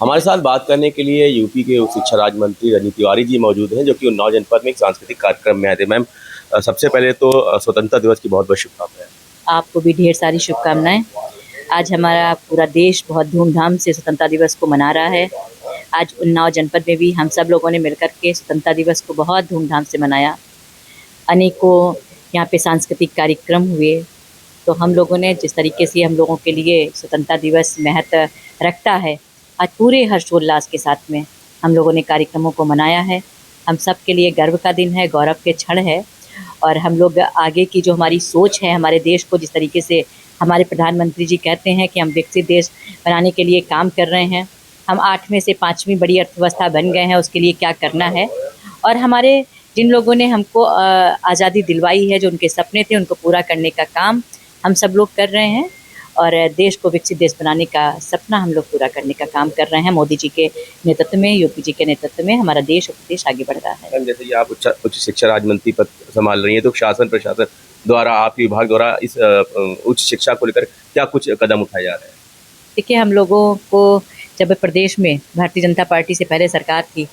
हमारे साथ बात करने के लिए यूपी के उच्च शिक्षा राज्य मंत्री रजनी तिवारी जी मौजूद हैं, जो कि उन्नाव जनपद में एक सांस्कृतिक कार्यक्रम में आए थे। मैम, सबसे पहले तो स्वतंत्रता दिवस की बहुत बहुत शुभकामनाएं। आपको भी ढेर सारी शुभकामनाएं। आज हमारा पूरा देश बहुत धूमधाम से स्वतंत्रता दिवस को मना रहा है। आज उन्नाव जनपद में भी हम सब लोगों ने मिलकर के स्वतंत्रता दिवस को बहुत धूमधाम से मनाया। अनेकों यहाँ पे सांस्कृतिक कार्यक्रम हुए। तो हम लोगों ने जिस तरीके से हम लोगों के लिए स्वतंत्रता दिवस महत्व रखता है, आज पूरे हर्षोल्लास के साथ में हम लोगों ने कार्यक्रमों को मनाया है। हम सब के लिए गर्व का दिन है, गौरव के क्षण है। और हम लोग आगे की जो हमारी सोच है, हमारे देश को जिस तरीके से हमारे प्रधानमंत्री जी कहते हैं कि हम विकसित देश बनाने के लिए काम कर रहे हैं, हम 8 में से 5वीं बड़ी अर्थव्यवस्था बन गए हैं, उसके लिए क्या करना है। और हमारे जिन लोगों ने हमको आज़ादी दिलवाई है, जो उनके सपने थे, उनको पूरा करने का काम हम सब लोग कर रहे हैं। और देश को विकसित देश बनाने का सपना हम लोग पूरा करने का काम कर रहे हैं। मोदी जी के नेतृत्व में, यूपी जी के नेतृत्व में हमारा देश और प्रदेश आगे बढ़ रहा है। जैसे कि आप उच्च शिक्षा राज्य मंत्री पद संभाल रही हैं, तो शासन प्रशासन द्वारा, आपके विभाग द्वारा इस उच्च शिक्षा को लेकर क्या कुछ कदम उठाए जा रहे हैं? देखिए, हम लोगों को जब प्रदेश में भारतीय जनता पार्टी से पहले सरकार थी,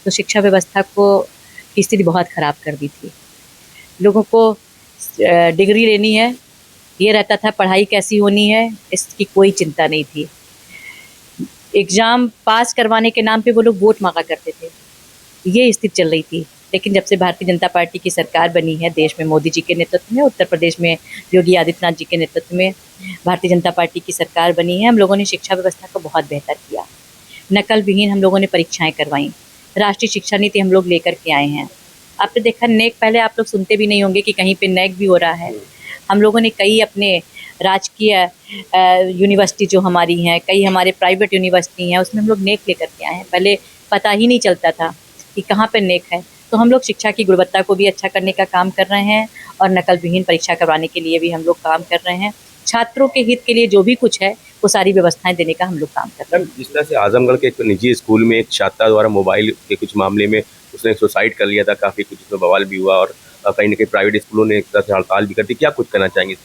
तो शिक्षा व्यवस्था की स्थिति बहुत ख़राब कर दी थी। लोगों को डिग्री लेनी है, ये रहता था, पढ़ाई कैसी होनी है इसकी कोई चिंता नहीं थी। एग्ज़ाम पास करवाने के नाम पे वो लोग वोट मांगा करते थे, ये स्थिति चल रही थी। लेकिन जब से भारतीय जनता पार्टी की सरकार बनी है देश में, मोदी जी के नेतृत्व में, उत्तर प्रदेश में योगी आदित्यनाथ जी के नेतृत्व में भारतीय जनता पार्टी की सरकार बनी है, हम लोगों ने शिक्षा व्यवस्था को बहुत बेहतर किया। नकल विहीन हम लोगों ने परीक्षाएं करवाई। राष्ट्रीय शिक्षा नीति हम लोग लेकर के आए हैं। आपने देखा नेक, पहले आप लोग सुनते भी नहीं होंगे कि कहीं पे नेक भी हो रहा है। हम लोगों ने कई अपने राजकीय यूनिवर्सिटी जो हमारी हैं, कई हमारे प्राइवेट यूनिवर्सिटी हैं, उसमें हम लोग नेक लेकर के आए हैं। पहले पता ही नहीं चलता था कि कहाँ पर नेक है। तो हम लोग शिक्षा की गुणवत्ता को भी अच्छा करने का काम कर रहे हैं और नकल विहीन परीक्षा करवाने के लिए भी हम लोग काम कर रहे हैं। छात्रों के हित के लिए जो भी कुछ है वो सारी व्यवस्थाएं देने का हम लोग काम कर रहे हैं। जिस तरह से आजमगढ़ के एक निजी स्कूल में एक छात्रा द्वारा मोबाइल के कुछ मामले में उसने सुसाइड कर लिया था, काफ़ी कुछ उसमें बवाल भी हुआ, और कहीं ना कहीं प्राइवेट स्कूलों ने एक तरह से हड़ताल भी कर दी, क्या कुछ करना चाहेंगे?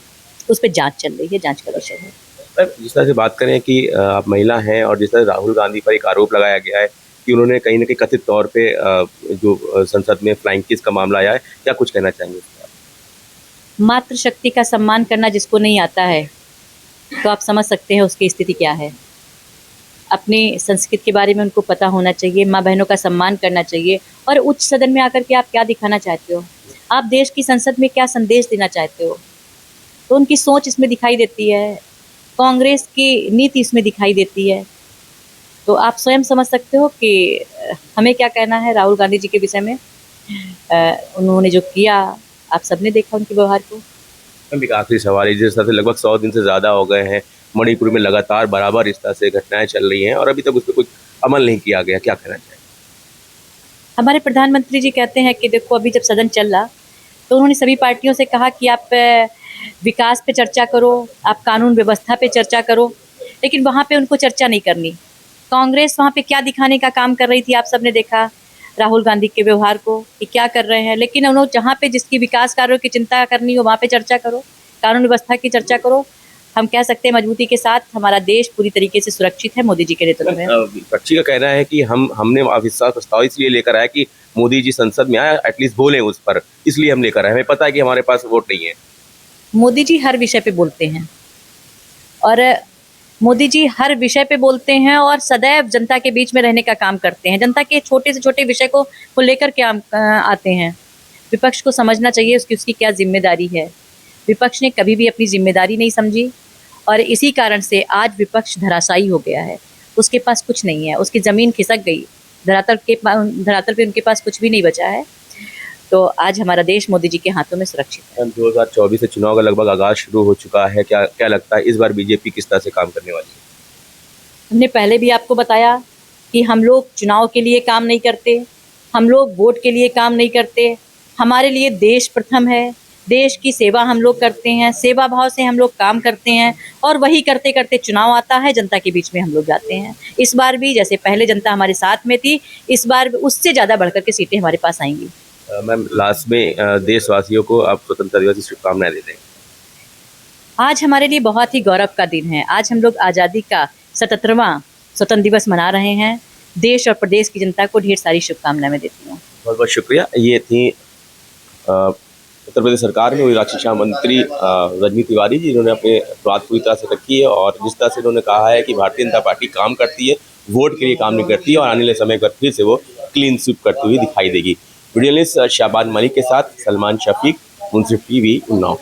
उस पर जांच चल रही है, जांच का विषय है। जिस तरह से बात करें कि आप महिला हैं, और जिस तरह राहुल गांधी पर एक आरोप लगाया गया है कि उन्होंने कहीं ना कहीं कथित तौर पे जो संसद में फ्लाइंग किस का मामला आया है, क्या कुछ कहना चाहेंगे? मातृशक्ति का सम्मान करना जिसको नहीं आता है, तो आप समझ सकते हैं उसकी स्थिति क्या है। अपनी संस्कृति के बारे में उनको पता होना चाहिए, माँ बहनों का सम्मान करना चाहिए। और उच्च सदन में आकर के आप क्या दिखाना चाहते हो, आप देश की संसद में क्या संदेश देना चाहते हो, तो उनकी सोच इसमें दिखाई देती है, कांग्रेस की नीति इसमें दिखाई देती है। तो आप स्वयं समझ सकते हो कि हमें क्या कहना है राहुल गांधी जी के विषय में। उन्होंने जो किया, आप सबने देखा उनके व्यवहार को। एक आखिरी सवाल है, जिस तरह से लगभग 100 दिन से ज़्यादा हो गए हैं, मणिपुर में लगातार बराबर इस तरह से घटनाएं चल रही हैं और अभी तक उस पर कुछ अमल नहीं किया गया, क्या कहना चाहिए? हमारे प्रधानमंत्री जी कहते हैं कि देखो, अभी जब सदन चल रहा तो उन्होंने सभी पार्टियों से कहा कि आप विकास पे चर्चा करो, आप कानून व्यवस्था पे चर्चा करो, लेकिन वहाँ पे उनको चर्चा नहीं करनी। कांग्रेस वहाँ पे क्या दिखाने का काम कर रही थी, आप सबने देखा राहुल गांधी के व्यवहार को कि क्या कर रहे हैं। लेकिन उन्होंने जहाँ पे जिसकी विकास कार्यों की चिंता करनी हो वहाँ पे चर्चा करो, कानून व्यवस्था की चर्चा करो। हम कह सकते हैं मजबूती के साथ हमारा देश पूरी तरीके से सुरक्षित है मोदी जी के नेतृत्व में। विपक्षी का कहना है कि हमने अविश्वास प्रस्ताव इसलिए लेकर आया कि मोदी जी संसद में आए, एटलीस्ट बोले उस पर, इसलिए हम लेकर आए। हमें पता है कि हमारे पास वोट नहीं है। मोदी जी हर विषय पे बोलते हैं, और मोदी जी हर विषय पे बोलते हैं और सदैव जनता के बीच में रहने का काम करते हैं। जनता के छोटे से छोटे विषय को वो लेकर के आते हैं। विपक्ष को समझना चाहिए उसकी क्या जिम्मेदारी है। विपक्ष ने कभी भी अपनी जिम्मेदारी नहीं समझी और इसी कारण से आज विपक्ष धराशायी हो गया है। उसके पास कुछ नहीं है, उसकी ज़मीन खिसक गई, धरातल पे उनके पास कुछ भी नहीं बचा है। तो आज हमारा देश मोदी जी के हाथों में सुरक्षित है। 2024 से चुनाव का लगभग आगाज शुरू हो चुका है, क्या लगता है इस बार बीजेपी किस तरह से काम करने वाली है? हमने पहले भी आपको बताया कि हम लोग चुनाव के लिए काम नहीं करते, हम लोग वोट के लिए काम नहीं करते। हमारे लिए देश प्रथम है, देश की सेवा हम लोग करते हैं, सेवा भाव से हम लोग काम करते हैं और वही करते करते चुनाव आता है, जनता के बीच में हम लोग जाते हैं। इस बार भी जैसे पहले जनता हमारे साथ में थी, इस बार उससे ज़्यादा बढ़कर के सीटें हमारे पास आएंगी। मैम, लास्ट में देशवासियों को आप स्वतंत्रता दिवस की शुभकामनाएं दे दें। आज हमारे लिए बहुत ही गौरव का दिन है। आज हम लोग आज़ादी का 77वां स्वतंत्र दिवस मना रहे हैं। देश और प्रदेश की जनता को ढेर सारी शुभकामनाएं मैं देती हूँ। बहुत बहुत शुक्रिया। ये थी उत्तर प्रदेश सरकार में हुई राज्य शिक्षा मंत्री रजनी तिवारी जी, जिन्होंने अपनी बात पूरी तरह से रखी है और जिस तरह से उन्होंने कहा है कि भारतीय जनता पार्टी काम करती है, वोट के लिए काम नहीं करती है और आने वाले समय पर फिर से वो क्लीन स्वीप करती हुई दिखाई देगी। वीडियो जर्नलिस्ट शाहबाज मलिक के साथ सलमान शफीक, मुंसिफ टीवी, उन्नाव।